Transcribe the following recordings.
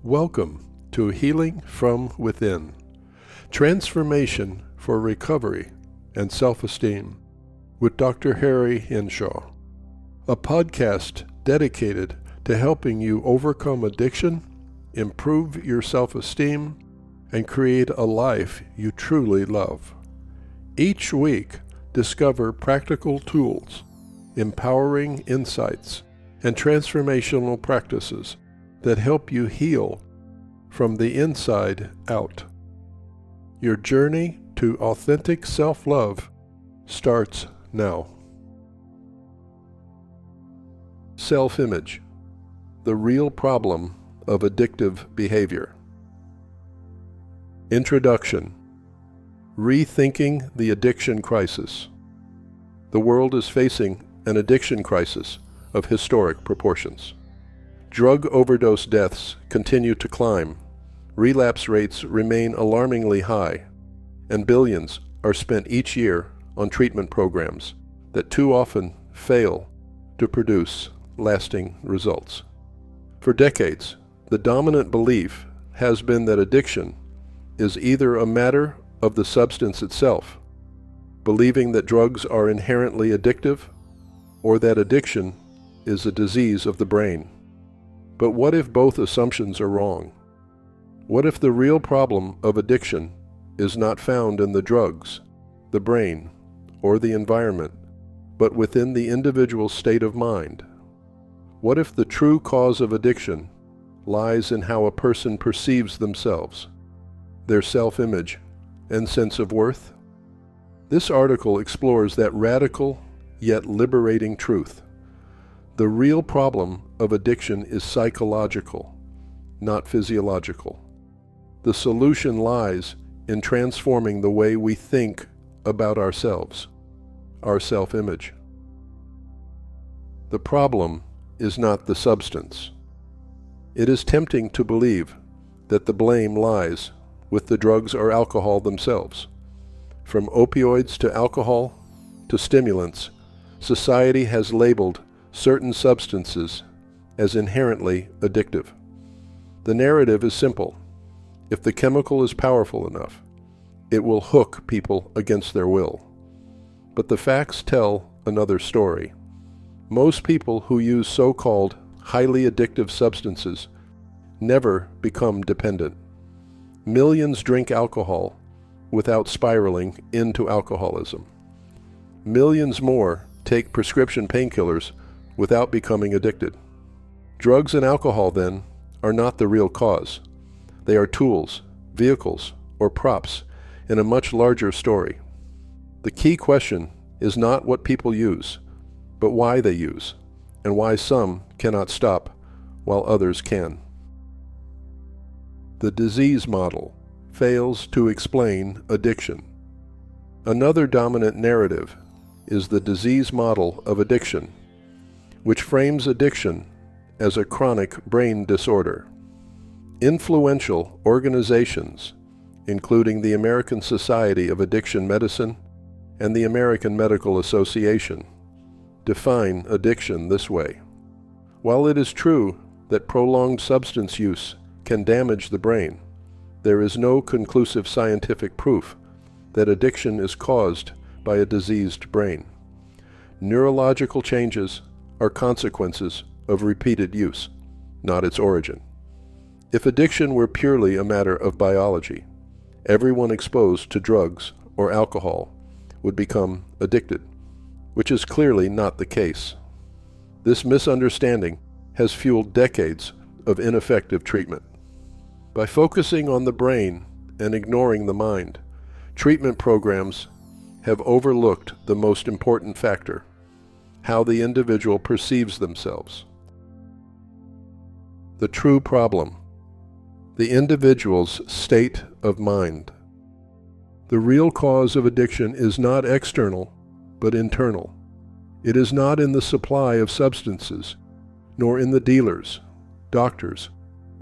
Welcome to Healing from Within, Transformation for Recovery and Self-Esteem with Dr. Harry Henshaw, a podcast dedicated to helping you overcome addiction, improve your self-esteem, and create a life you truly love. Each week, discover practical tools, empowering insights, and transformational practices that help you heal from the inside out. Your journey to authentic self-love starts now. Self-image, the real problem of addictive behavior. Introduction. Rethinking the addiction crisis. The world is facing an addiction crisis of historic proportions. Drug overdose deaths continue to climb, relapse rates remain alarmingly high, and billions are spent each year on treatment programs that too often fail to produce lasting results. For decades, the dominant belief has been that addiction is either a matter of the substance itself, believing that drugs are inherently addictive, or that addiction is a disease of the brain. But what if both assumptions are wrong? What if the real problem of addiction is not found in the drugs, the brain, or the environment, but within the individual's state of mind? What if the true cause of addiction lies in how a person perceives themselves, their self-image, and sense of worth? This article explores that radical yet liberating truth. The real problem of addiction is psychological, not physiological. The solution lies in transforming the way we think about ourselves, our self-image. The problem is not the substance. It is tempting to believe that the blame lies with the drugs or alcohol themselves. From opioids to alcohol to stimulants, society has labeled certain substances as inherently addictive. The narrative is simple. If the chemical is powerful enough, it will hook people against their will. But the facts tell another story. Most people who use so-called highly addictive substances never become dependent. Millions drink alcohol without spiraling into alcoholism. Millions more take prescription painkillers without becoming addicted. Drugs and alcohol, then, are not the real cause. They are tools, vehicles, or props in a much larger story. The key question is not what people use, but why they use, and why some cannot stop while others can. The disease model fails to explain addiction. Another dominant narrative is the disease model of addiction, which frames addiction as a chronic brain disorder. Influential organizations, including the American Society of Addiction Medicine and the American Medical Association, define addiction this way. While it is true that prolonged substance use can damage the brain, there is no conclusive scientific proof that addiction is caused by a diseased brain. Neurological changes are consequences of repeated use, not its origin. If addiction were purely a matter of biology, everyone exposed to drugs or alcohol would become addicted, which is clearly not the case. This misunderstanding has fueled decades of ineffective treatment. By focusing on the brain and ignoring the mind, treatment programs have overlooked the most important factor: how the individual perceives themselves. The true problem: the individual's state of mind. The real cause of addiction is not external, but internal. It is not in the supply of substances, nor in the dealers, doctors,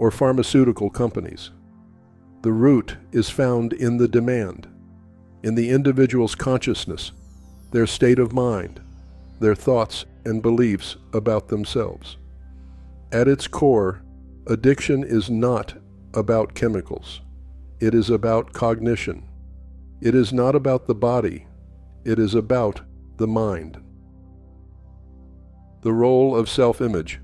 or pharmaceutical companies. The root is found in the demand, in the individual's consciousness, their state of mind, their thoughts and beliefs about themselves. At its core, Addiction is not about chemicals. It is about cognition. It is not about the body. It is about the mind. The role of self-image.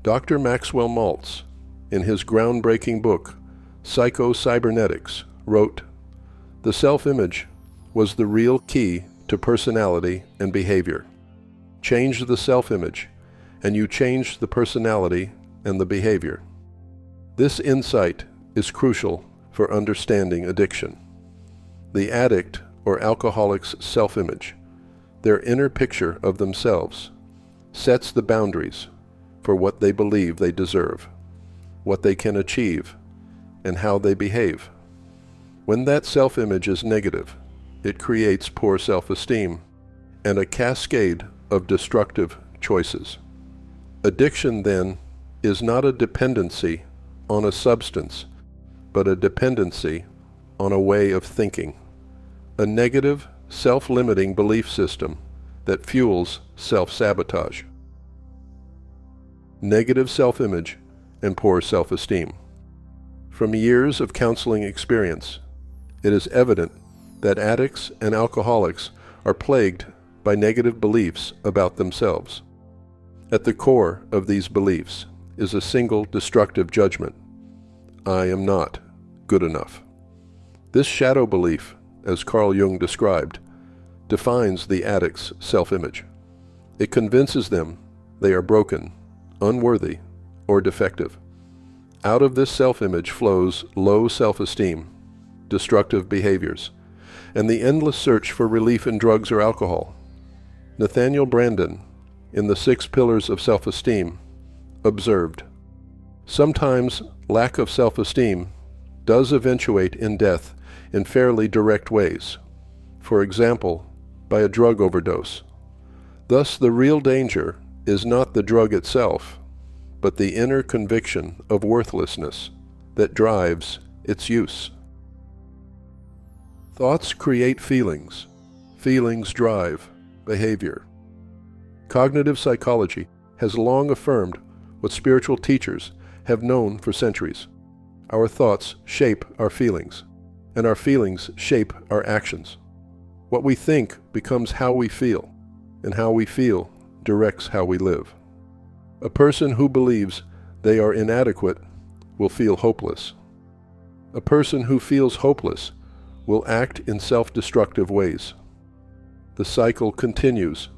Dr. Maxwell Maltz, in his groundbreaking book, Psycho-Cybernetics, wrote, "The self-image was the real key to personality and behavior. Change the self-image, and you change the personality and the behavior." This insight is crucial for understanding addiction. The addict or alcoholic's self-image, their inner picture of themselves, sets the boundaries for what they believe they deserve, what they can achieve, and how they behave. When that self-image is negative, it creates poor self-esteem and a cascade of destructive choices. Addiction, then, is not a dependency on a substance, but a dependency on a way of thinking, a negative, self-limiting belief system that fuels self-sabotage. Negative self-image and poor self-esteem. From years of counseling experience, it is evident that addicts and alcoholics are plagued by negative beliefs about themselves. At the core of these beliefs is a single destructive judgment: I am not good enough. This shadow belief, as Carl Jung described, defines the addict's self-image. It convinces them they are broken, unworthy, or defective. Out of this self-image flows low self-esteem, destructive behaviors, and the endless search for relief in drugs or alcohol. Nathaniel Branden, in The 6 Pillars of Self-Esteem, observed, "Sometimes lack of self-esteem does eventuate in death in fairly direct ways, for example, by a drug overdose. Thus the real danger is not the drug itself, but the inner conviction of worthlessness that drives its use." Thoughts create feelings. Feelings drive behavior. Cognitive psychology has long affirmed what spiritual teachers have known for centuries. Our thoughts shape our feelings, and our feelings shape our actions. What we think becomes how we feel, and how we feel directs how we live. A person who believes they are inadequate will feel hopeless. A person who feels hopeless will act in self-destructive ways. The cycle continues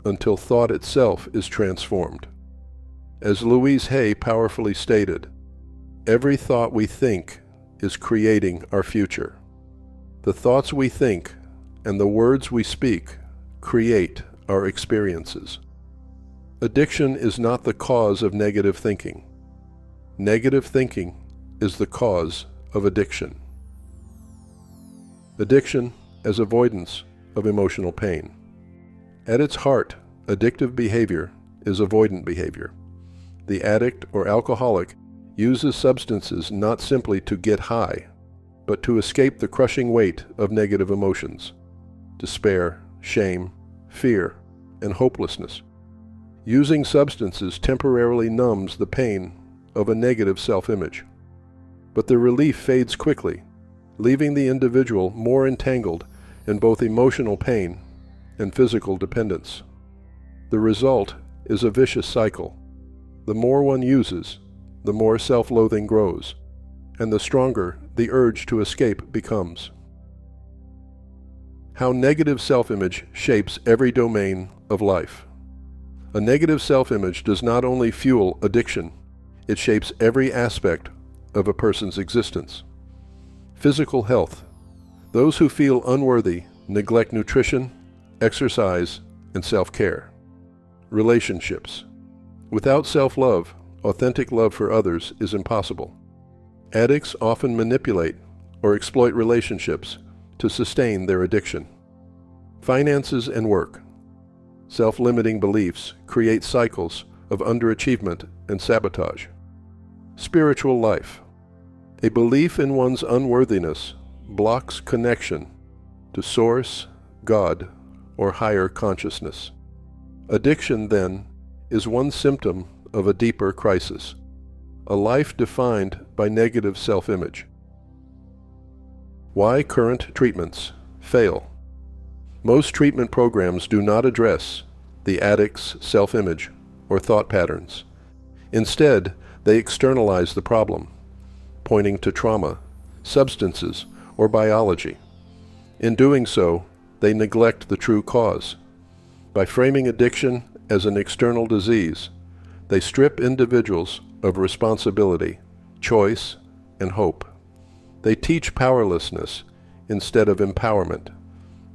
until thought itself is transformed. As Louise Hay powerfully stated, every thought we think is creating our future. The thoughts we think and the words we speak create our experiences. Addiction is not the cause of negative thinking. Negative thinking is the cause of addiction. Addiction as avoidance of emotional pain. At its heart, addictive behavior is avoidant behavior. The addict or alcoholic uses substances not simply to get high, but to escape the crushing weight of negative emotions: despair, shame, fear, and hopelessness. Using substances temporarily numbs the pain of a negative self-image, but the relief fades quickly, leaving the individual more entangled in both emotional pain and physical dependence. The result is a vicious cycle. The more one uses, the more self-loathing grows, and the stronger the urge to escape becomes. How negative self-image shapes every domain of life. A negative self-image does not only fuel addiction, it shapes every aspect of a person's existence. Physical health. Those who feel unworthy neglect nutrition, exercise, and self-care. Relationships. Without self-love, authentic love for others is impossible. Addicts often manipulate or exploit relationships to sustain their addiction. Finances and work. Self-limiting beliefs create cycles of underachievement and sabotage. Spiritual life. A belief in one's unworthiness blocks connection to Source, God, or higher consciousness. Addiction, then, is one symptom of a deeper crisis, a life defined by negative self-image. Why current treatments fail. Most treatment programs do not address the addict's self-image or thought patterns. Instead, they externalize the problem, pointing to trauma, substances, or biology. In doing so, they neglect the true cause. By framing addiction as an external disease, they strip individuals of responsibility, choice, and hope. They teach powerlessness instead of empowerment,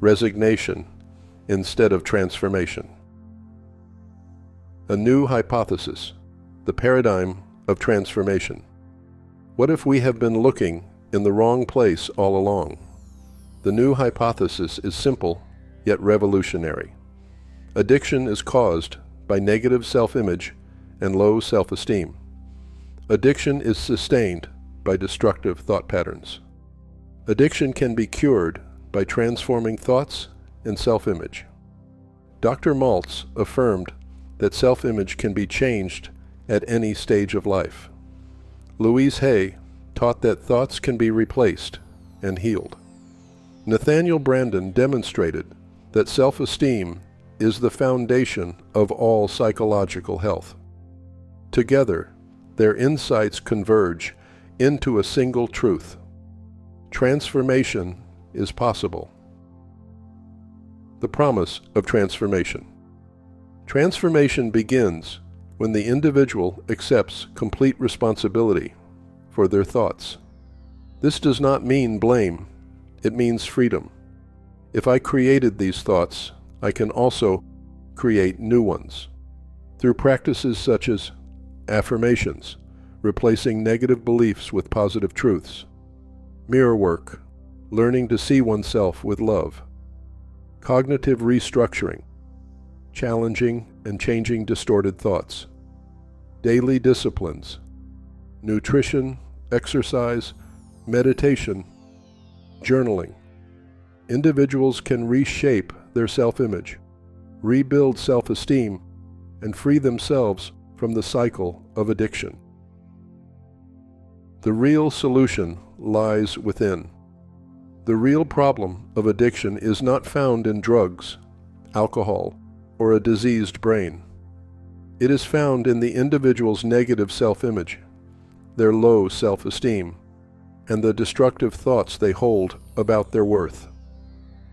resignation instead of transformation. A new hypothesis, the paradigm of transformation. What if we have been looking in the wrong place all along? The new hypothesis is simple, yet revolutionary. Addiction is caused by negative self-image and low self-esteem. Addiction is sustained by destructive thought patterns. Addiction can be cured by transforming thoughts and self-image. Dr. Maltz affirmed that self-image can be changed at any stage of life. Louise Hay taught that thoughts can be replaced and healed. Nathaniel Branden demonstrated that self-esteem is the foundation of all psychological health. Together, their insights converge into a single truth. Transformation is possible. The promise of transformation. Transformation begins when the individual accepts complete responsibility for their thoughts. This does not mean blame. It means freedom. If I created these thoughts, I can also create new ones. Through practices such as affirmations, replacing negative beliefs with positive truths, mirror work, learning to see oneself with love, cognitive restructuring, challenging and changing distorted thoughts, daily disciplines, nutrition, exercise, meditation, journaling. Individuals can reshape their self-image, rebuild self-esteem, and free themselves from the cycle of addiction. The real solution lies within. The real problem of addiction is not found in drugs, alcohol, or a diseased brain. It is found in the individual's negative self-image, their low self-esteem, and the destructive thoughts they hold about their worth.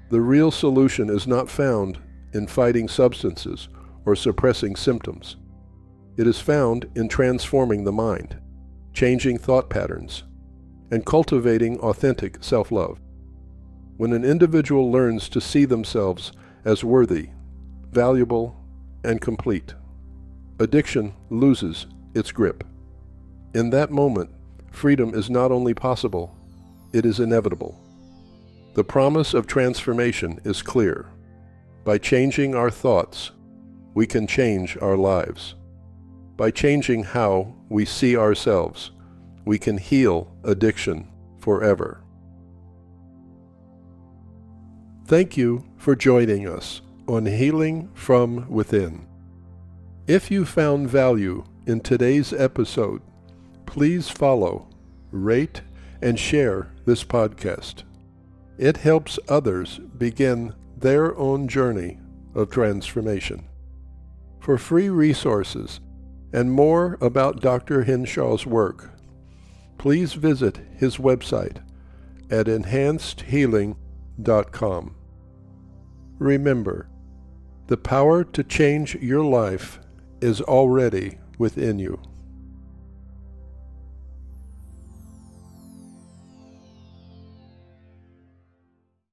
The real solution is not found in fighting substances or suppressing symptoms. It is found in transforming the mind, changing thought patterns, and cultivating authentic self-love. When an individual learns to see themselves as worthy, valuable, and complete, addiction loses its grip. In that moment, freedom is not only possible, it is inevitable. The promise of transformation is clear. By changing our thoughts, we can change our lives. By changing how we see ourselves, we can heal addiction forever. Thank you for joining us on Healing from Within. If you found value in today's episode, please follow, rate, and share this podcast. It helps others begin their own journey of transformation. For free resources and more about Dr. Henshaw's work, please visit his website at enhancedhealing.com. Remember, the power to change your life is already within you.